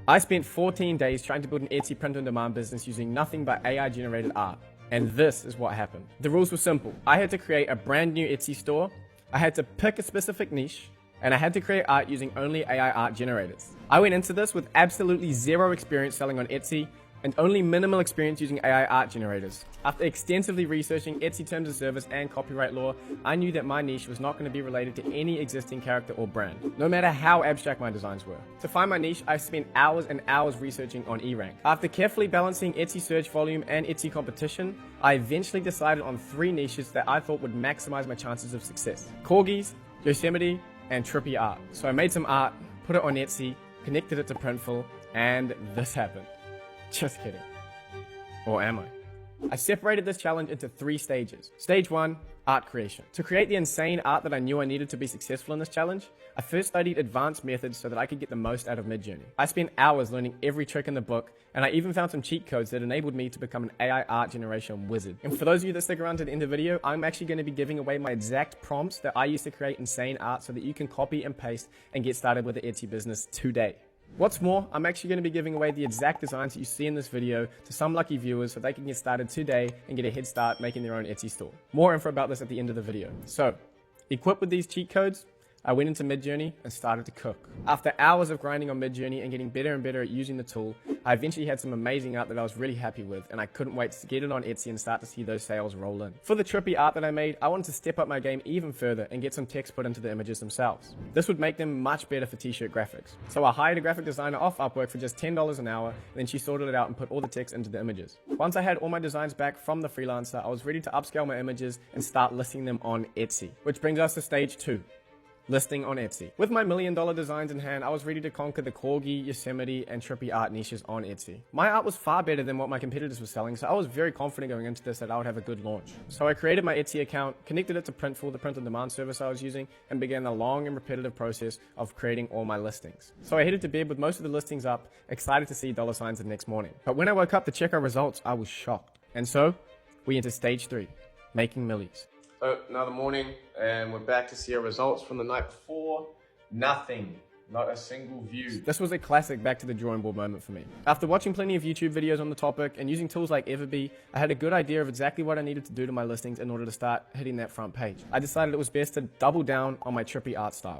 I spent 14 days trying to build an Etsy print-on-demand business using nothing but AI-generated art. And this is what happened. The rules were simple. I had to create a brand new Etsy store, I had to pick a specific niche, and I had to create art using only AI art generators. I went into this with absolutely zero experience selling on Etsy, and only minimal experience using AI art generators. After extensively researching Etsy terms of service and copyright law, I knew that my niche was not going to be related to any existing character or brand, no matter how abstract my designs were. To find my niche, I spent hours and hours researching on eRank. After carefully balancing Etsy search volume and Etsy competition, I eventually decided on 3 niches that I thought would maximize my chances of success: Corgis, Yosemite, and trippy art. So I made some art, put it on Etsy, connected it to Printful, and this happened. Just kidding. Or am I? I separated this challenge into 3 stages. Stage 1, art creation. To create the insane art that I knew I needed to be successful in this challenge, I first studied advanced methods so that I could get the most out of Midjourney. I spent hours learning every trick in the book, and I even found some cheat codes that enabled me to become an AI art generation wizard. And for those of you that stick around to the end of the video, I'm actually going to be giving away my exact prompts that I use to create insane art so that you can copy and paste and get started with the Etsy business today. What's more, I'm actually going to be giving away the exact designs that you see in this video to some lucky viewers so they can get started today and get a head start making their own Etsy store. More info about this at the end of the video. So, equipped with these cheat codes, I went into Midjourney and started to cook. After hours of grinding on Midjourney and getting better and better at using the tool, I eventually had some amazing art that I was really happy with, and I couldn't wait to get it on Etsy and start to see those sales roll in. For the trippy art that I made, I wanted to step up my game even further and get some text put into the images themselves. This would make them much better for t-shirt graphics. So I hired a graphic designer off Upwork for just $10 an hour, and then she sorted it out and put all the text into the images. Once I had all my designs back from the freelancer, I was ready to upscale my images and start listing them on Etsy. Which brings us to stage 2. Listing on Etsy. With my $1 million designs in hand, I was ready to conquer the Corgi, Yosemite, and trippy art niches on Etsy. My art was far better than what my competitors were selling, so I was very confident going into this that I would have a good launch. So I created my Etsy account, connected it to Printful, the print-on-demand service I was using, and began the long and repetitive process of creating all my listings. So I headed to bed with most of the listings up, excited to see dollar signs the next morning. But when I woke up to check our results, I was shocked. And so, we enter stage 3, making millies. So another morning, and we're back to see our results from the night before. Nothing. Not a single view. This was a classic back to the drawing board moment for me. After watching plenty of YouTube videos on the topic and using tools like Everbee, I had a good idea of exactly what I needed to do to my listings in order to start hitting that front page. I decided it was best to double down on my trippy art style.